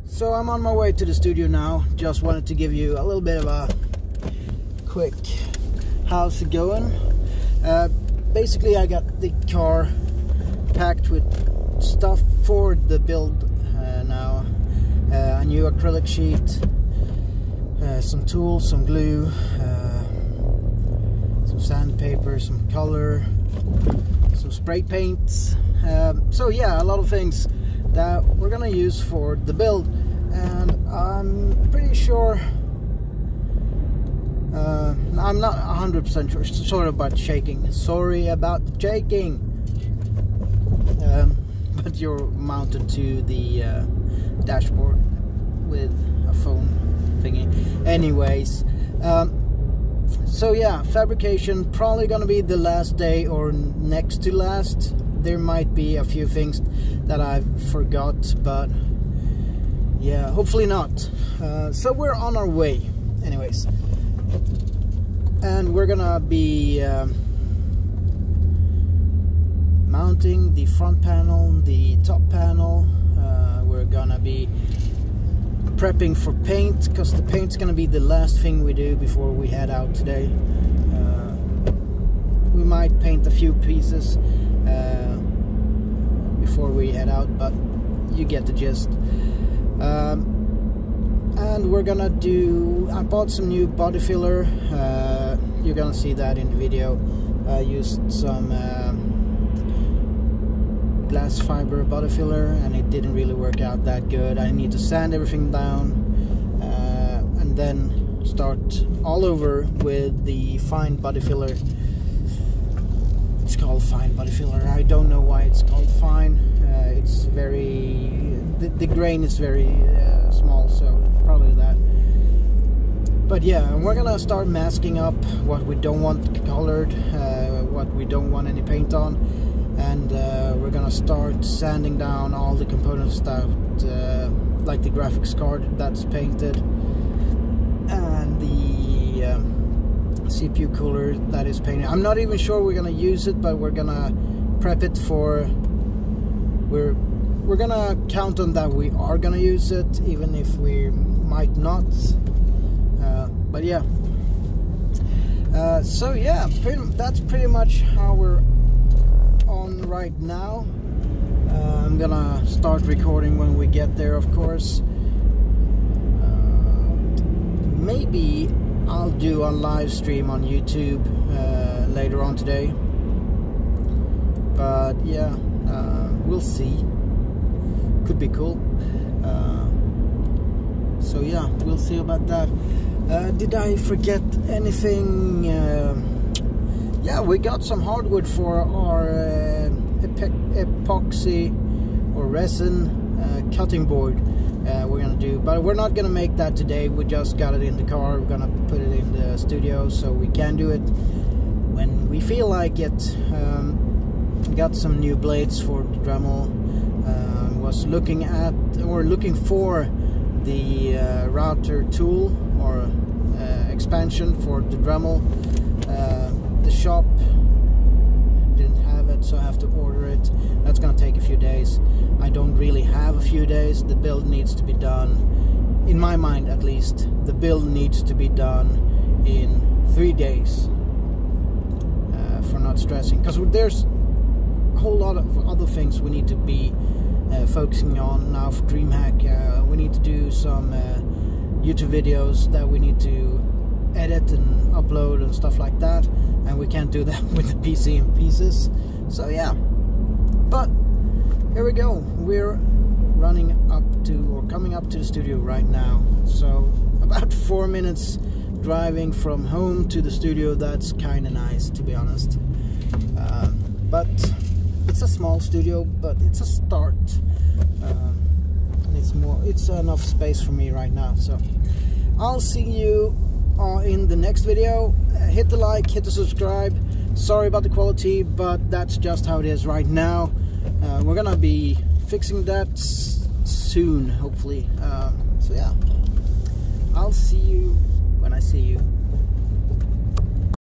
So I'm on my way to the studio now. Just wanted to give you a little bit of a quick how's it going. Basically I got the car packed with stuff for the build now. A new acrylic sheet, some tools, some glue, some sandpaper, some color, some spray paints. So yeah, a lot of things that we're gonna use for the build, and I'm pretty sure I'm not 100% sure. Sorry about shaking. Sorry about the shaking. But you're mounted to the dashboard with a phone thingy. Anyways, so yeah, fabrication probably gonna be the last day or next to last. There might be a few things that I forgot, but yeah, hopefully not. So we're on our way anyways, and we're gonna be mounting the front panel, the top panel. We're gonna be prepping for paint, because the paint's gonna be the last thing we do before we head out today. We might paint a few pieces before we head out, but you get the gist. And we're gonna do, I bought some new body filler. You're gonna see that in the video. I used some glass fiber body filler, and it didn't really work out that good. I need to sand everything down and then start all over with the fine body filler. It's called fine body filler. I don't know why it's called fine. It's very, the grain is very small, so probably that. But yeah, we're gonna start masking up what we don't want colored, what we don't want any paint on, and we're gonna start sanding down all the components that, like the graphics card that's painted, and the CPU cooler that is painted. I'm not even sure we're gonna use it, but we're gonna prep it for. We're gonna count on that we are gonna use it, even if we might not. But yeah. So yeah, that's pretty much how we're on right now. I'm gonna start recording when we get there, of course. Maybe I'll do a live stream on YouTube later on today, but yeah, we'll see. Could be cool. So yeah, we'll see about that. Did I forget anything? Yeah, we got some hardwood for our epoxy or resin cutting board. We're gonna do, but we're not gonna make that today. We just got it in the car. We're gonna put it in the studio so we can do it when we feel like it. Got some new blades for the Dremel. Was looking at, or looking for, the router tool or expansion for the Dremel. The shop didn't have it, so I have to order it. That's gonna take a few days. I don't really have a few days. The build needs to be done, in my mind at least, the build needs to be done in 3 days, for not stressing, because there's a whole lot of other things we need to be focusing on now for Dreamhack. We need to do some YouTube videos that we need to edit and upload and stuff like that, and we can't do that with the PC in pieces. So yeah, but here we go. We're running up to, or coming up to the studio right now. So about 4 minutes driving from home to the studio. That's kind of nice, to be honest. But it's a small studio, but it's a start. And it's enough space for me right now. So I'll see you in the next video. Hit the like, hit the subscribe. Sorry about the quality, but that's just how it is right now. We're gonna be fixing that soon, hopefully. So yeah, I'll see you when I see you.